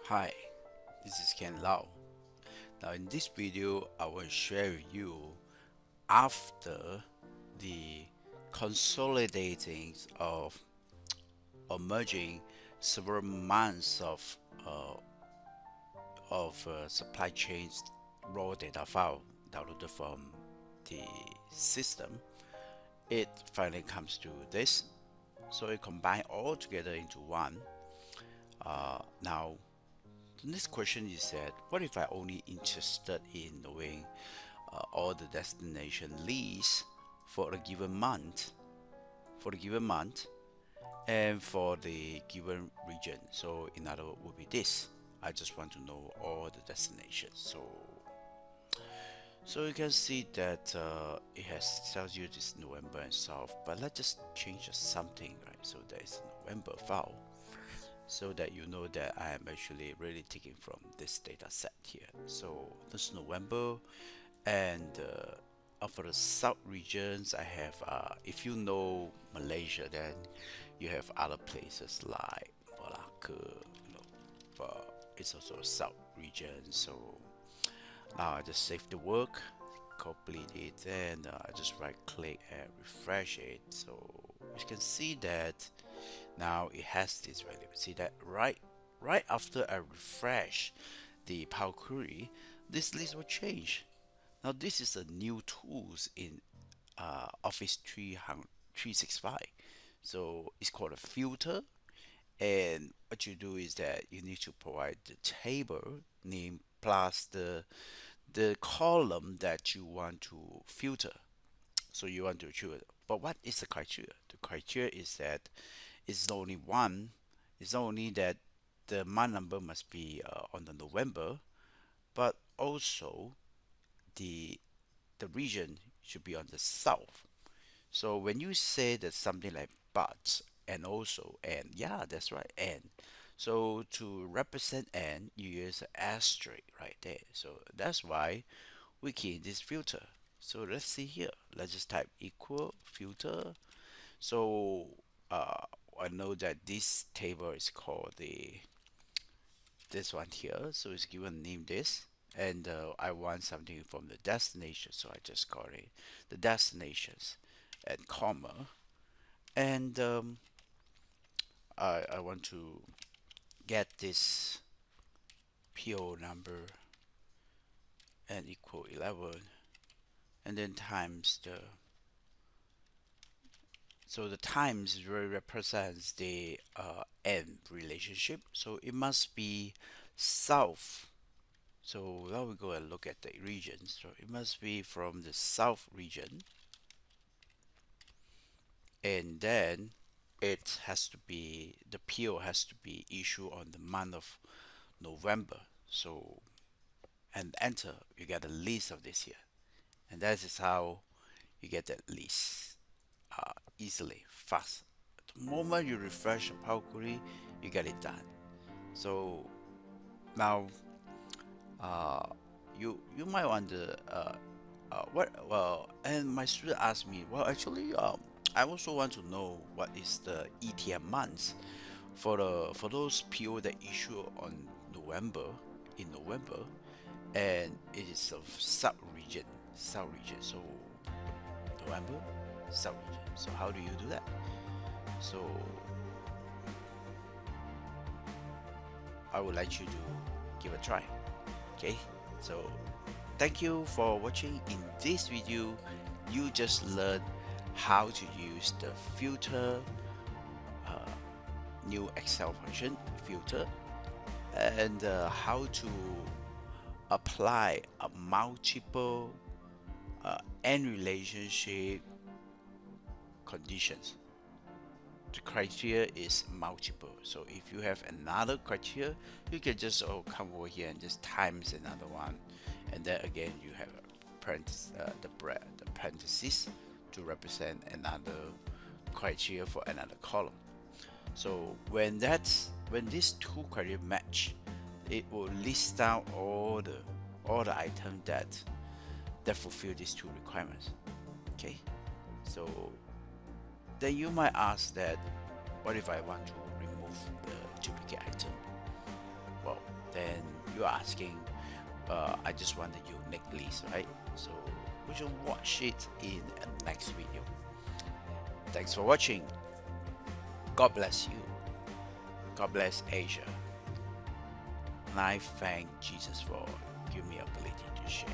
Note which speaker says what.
Speaker 1: Hi, this is Ken Lau. Now in this video, I will share with you after the consolidating of merging several months of supply chains raw data file downloaded from the system. It finally comes to this. So it combined all together into one. Now the next question is that what if I only interested in knowing all the destination lists for a given month, for the given month, and for the given region. So in other words, would be this. I just want to know all the destinations. So you can see that it has tells you this November and South, but let's just change something, right? So there is a November file, so that you know that I am actually really taking from this data set here. So this November and for the South regions, I have if you know Malaysia, then you have other places like Malacca, you know, it's also a South region. So now I just save the work, complete it, and I just right click and refresh it. So you can see that now it has this value. See that right after I refresh the Power Query, this list will change. Now this is a new tools in Office 365. So it's called a filter, and what you do is that you need to provide the table name plus the column that you want to filter. So you want to choose. But what is the criteria? The criteria is that it's not only one. It's not only that the month number must be on the November, but also the the region should be on the south. So when you say that something like but and also and, yeah, that's right, and. So to represent and, you use an asterisk right there. So that's why we key in this filter. So let's see here. Let's just type equal filter. So uh, I know that this table is called this one here. So it's given name this, and I want something from the destination. So I just call it the destinations and comma, and I want to get this PO number and equal 11, and then times the. So the times really represents the and relationship. So it must be south. So now we go and look at the regions. So it must be from the south region, and then it has to be the PO has to be issued on the month of November. So and enter, you get a list of this here, and that is how you get that list easily, fast. The moment you refresh the Power Query, you get it done. So now uh, you might wonder what well, and my student asked me, well, actually, I also want to know what is the ETM months for those PO that issue on November in November, and it is of South region. So November, South region. So how do you do that? So I would like you to give a try. Okay, so thank you for watching. In this video, you just learned how to use the filter uh, new Excel function filter, and how to apply a multiple and relationship conditions. The criteria is multiple. So if you have another criteria, you can just come over here and just times another one, and then again you have a the parentheses to represent another criteria for another column. So when these two criteria match, it will list down all the items that fulfill these two requirements. Okay, so then you might ask that, what if I want to remove the duplicate item? Well, you're asking, I just want a unique list, right? So we shall watch it in the next video. Thanks for watching. God bless you. God bless Asia. And I thank Jesus for giving me ability to share.